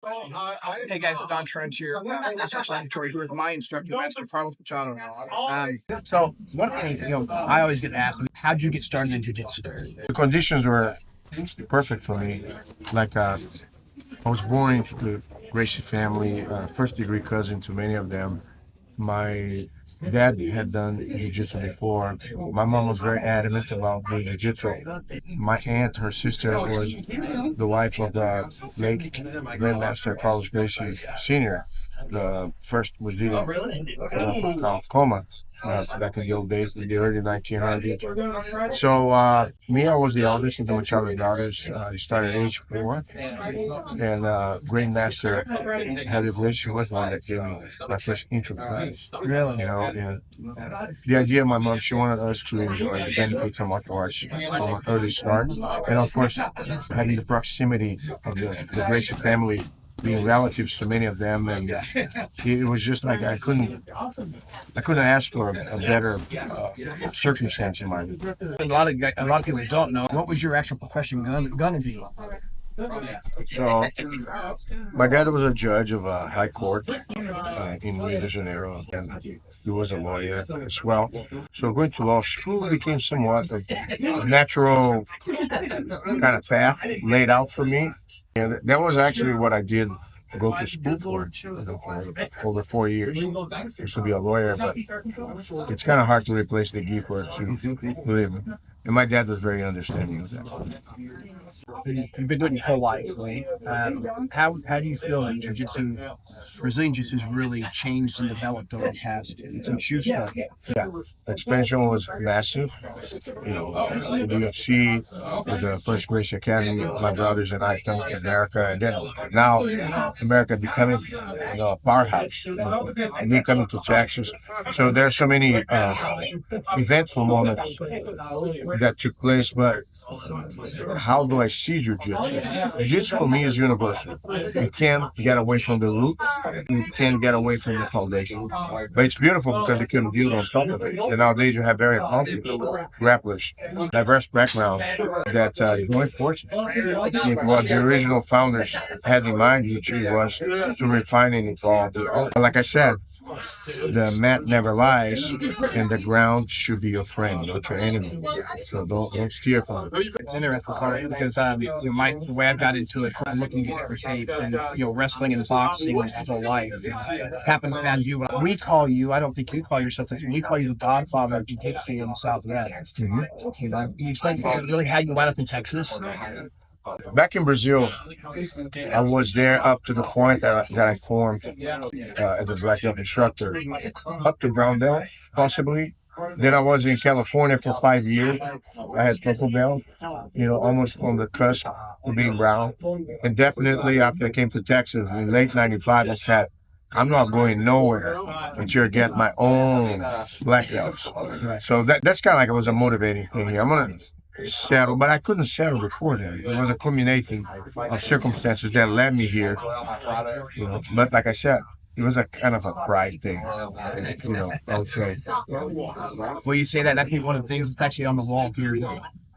Hey guys, Don Turnage here. This is Tori here with my instructor, Master Carlos Machado. So one thing, I always get asked, how'd you get started in jiu-jitsu? The conditions were perfect for me. Like I was born into the Gracie family, first degree cousin to many of them. My dad had done jiu-jitsu before. My mom was very adamant about doing jiu-jitsu. My aunt, her sister, was the wife of the late Grandmaster Carlos Gracie Sr., the first Brazilian coma back in the old days, in the early 1900s. So me, I was the eldest of the Machado daughters. I started at age 4, and Grandmaster had a relationship with one that gave me my first intro class. Really? And the idea of my mom, she wanted us to enjoy the benefits from martial arts from an early start, and of course, having the proximity of the Gracie family, being relatives to many of them, and it was just like I couldn't ask for a better circumstance in my life. A lot of people don't know. What was your actual profession gonna be? So, my dad was a judge of a high court in Rio de Janeiro, and he was a lawyer as well. So, going to law school became somewhat a natural kind of path laid out for me. And that was actually what I did go to school for over 4 years. I used to be a lawyer, but it's kind of hard to replace the gi for it, believe me. And my dad was very understanding of that. You've been doing it your whole life, right? How do you feel that jiu-jitsu, Brazilian jiu-jitsu, has really changed and developed over the past since you started? Yeah, expansion was massive. The UFC, with the first Gracie Academy, my brothers and I coming to America, and then now America becoming a powerhouse, and me coming to Texas. So there's so many eventful moments that took place, but how do I see jiu-jitsu? Jiu-jitsu for me is universal. You can't get away from the root. You can't get away from the foundation. But it's beautiful because you can build on top of it. And nowadays you have very accomplished grapplers, diverse backgrounds that join forces with what the original founders had in mind, which was to refine and evolve. Like I said, the mat never lies, and the ground should be your friend, not your enemy. So don't steer from it. It's interesting part because the way I've got into it, I'm looking to get every shape, and wrestling and boxing my whole life. Happened to find you. We call you. I don't think you call yourself this. We call you the Godfather of Jiu-Jitsu in the Southwest. Mm-hmm. Can you explain really how you wound up in Texas? Back in Brazil, I was there up to the point that I formed as a black belt instructor, up to brown belt, possibly. Then I was in California for 5 years. I had purple belt, almost on the cusp of being brown. And definitely after I came to Texas in late 95, I said, I'm not going nowhere until I get my own black belts. So that's kind of like it was a motivating thing here. I'm going to settle, but I couldn't settle before then. It was a culmination of circumstances that led me here. But like I said, it was a kind of a pride thing. Okay. Well, you say that. I think one of the things that's actually on the wall here.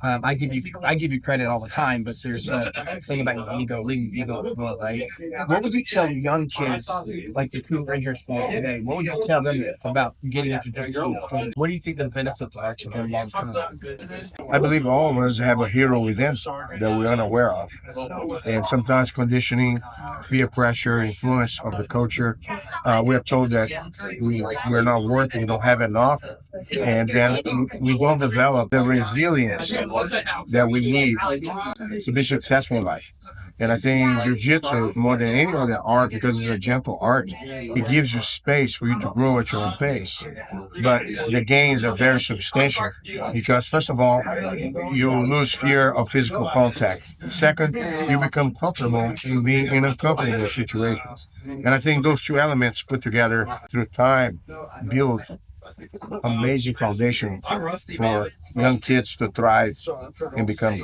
I give you credit all the time, but there's a thing about ego, right? What would you tell young kids, like the two right here today? What would you tell them about getting into jiu-jitsu? What do you think the benefits are to them long term? I believe all of us have a hero within that we're unaware of, and sometimes conditioning, peer pressure, influence of the culture. We're told that we're not worth it, we don't have enough, and then we won't develop the resilience that we need to be successful in life. And I think jiu-jitsu, more than any other art, because it's a gentle art, it gives you space for you to grow at your own pace. But the gains are very substantial because, first of all, you lose fear of physical contact. Second, you become comfortable in being in uncomfortable situations. And I think those two elements put together through time build amazing foundation for young kids to thrive and become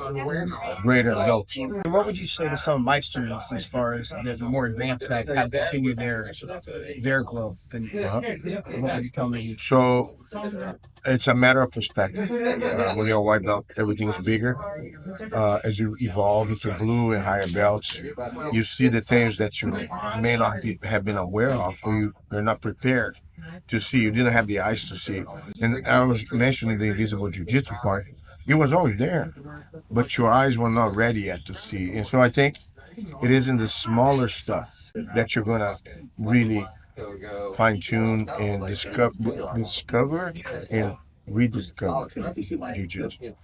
greater adults. What would you say to some of my students as far as the more advanced guys have continued their growth? And what would you tell me? So it's a matter of perspective. When you're a white belt, everything's bigger. As you evolve into blue and higher belts, you see the things that you may not have been aware of, or you're not prepared to see. You didn't have the eyes to see. And I was mentioning the invisible jiu-jitsu part. It was always there, but your eyes were not ready yet to see. And so I think it is in the smaller stuff that you're going to really fine tune and discover and rediscover jiu-jitsu.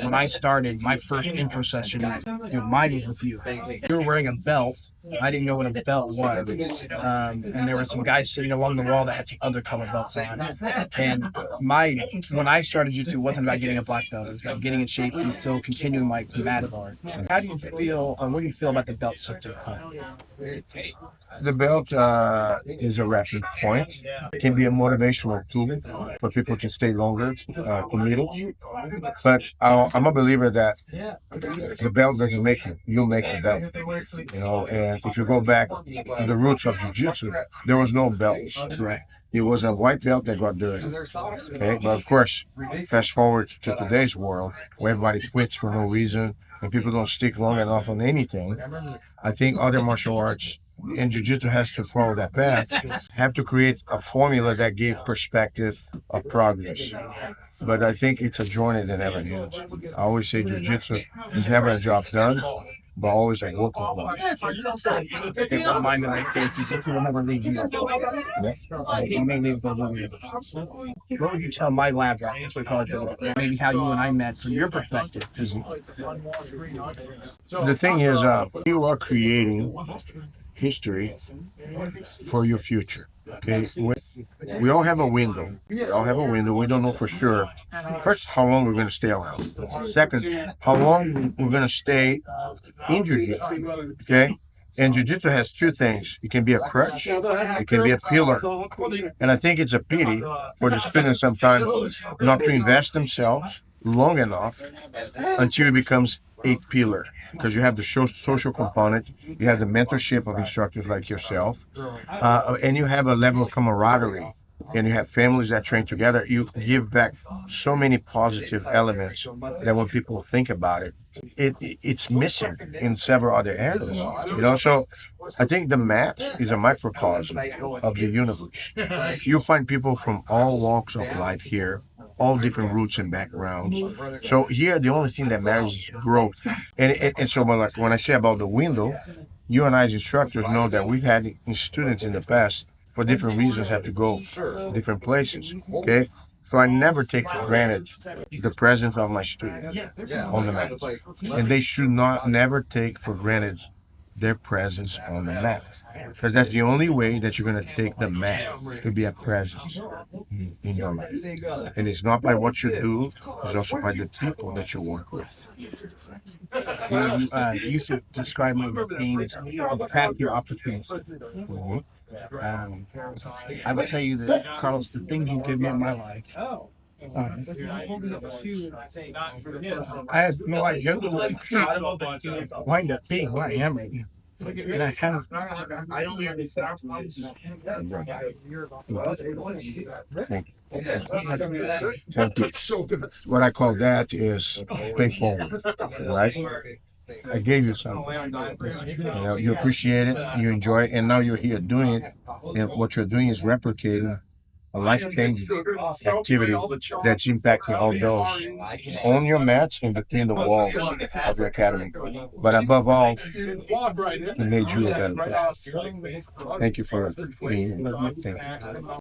When I started my first intro session, mine was with you. You were wearing a belt. I didn't know what a belt was. And there were some guys sitting along the wall that had some other color belts on. And when I started jiu-jitsu, it wasn't about getting a black belt. It was about getting in shape and still continuing my combative art. How do you feel, what do you feel about the belt system? The belt is a reference point. It can be a motivational tool for people to stay longer committed. But I'm a believer that the belt doesn't make you. You make the belt. And if you go back to the roots of jiu-jitsu, there was no belts. Right. It was a white belt that got dirty. Okay, but of course, fast forward to today's world, where everybody quits for no reason and people don't stick long enough on anything. I think other martial arts, and jiu-jitsu has to follow that path, have to create a formula that gave perspective of progress. But I think it's a journey that never ends. I always say jiu-jitsu is never a job done, but always a work of art. Don't mind that I say jiu-jitsu will never leave you. You may leave, but what would you tell my lab guy? That's what we call it. Maybe how you and I met from your perspective. The thing is, you are creating history for your future. Okay, we all have a window. We all have a window. We don't know for sure. First, how long we're going to stay around. Second, how long we're going to stay in jiu-jitsu. Okay, and jiu-jitsu has two things. It can be a crutch. It can be a pillar. And I think it's a pity for the students sometimes not to invest themselves long enough until it becomes a pillar. Because you have the social component, you have the mentorship of instructors like yourself, and you have a level of camaraderie, and you have families that train together. You give back so many positive elements that when people think about it, it's missing in several other areas. So I think the mat is a microcosm of the universe. You find people from all walks of life here, all different roots and backgrounds. So here, the only thing that matters is growth. And so like when I say about the window, you and I as instructors know that we've had students in the past for different reasons have to go different places. Okay. So I never take for granted the presence of my students on the mat. And they should never take for granted their presence on the mat. Because that's the only way that you're going to take the mat to be a presence in your life. And it's not by what you do, it's also by the people that you work with. You used to describe my game as craft your opportunities. I would tell you that, Carlos, the things you give me in my life, I had no idea wind up being where I am right now. And I kind of, Thank you. What I call that is pay forward, right? I gave you something. You appreciate it, you enjoy it, and now you're here doing it. And what you're doing is replicating a life-changing activity that's impacting all those on your mats and between the walls of your academy. But above all, it made you a better player. Thank you for being here. Thank you.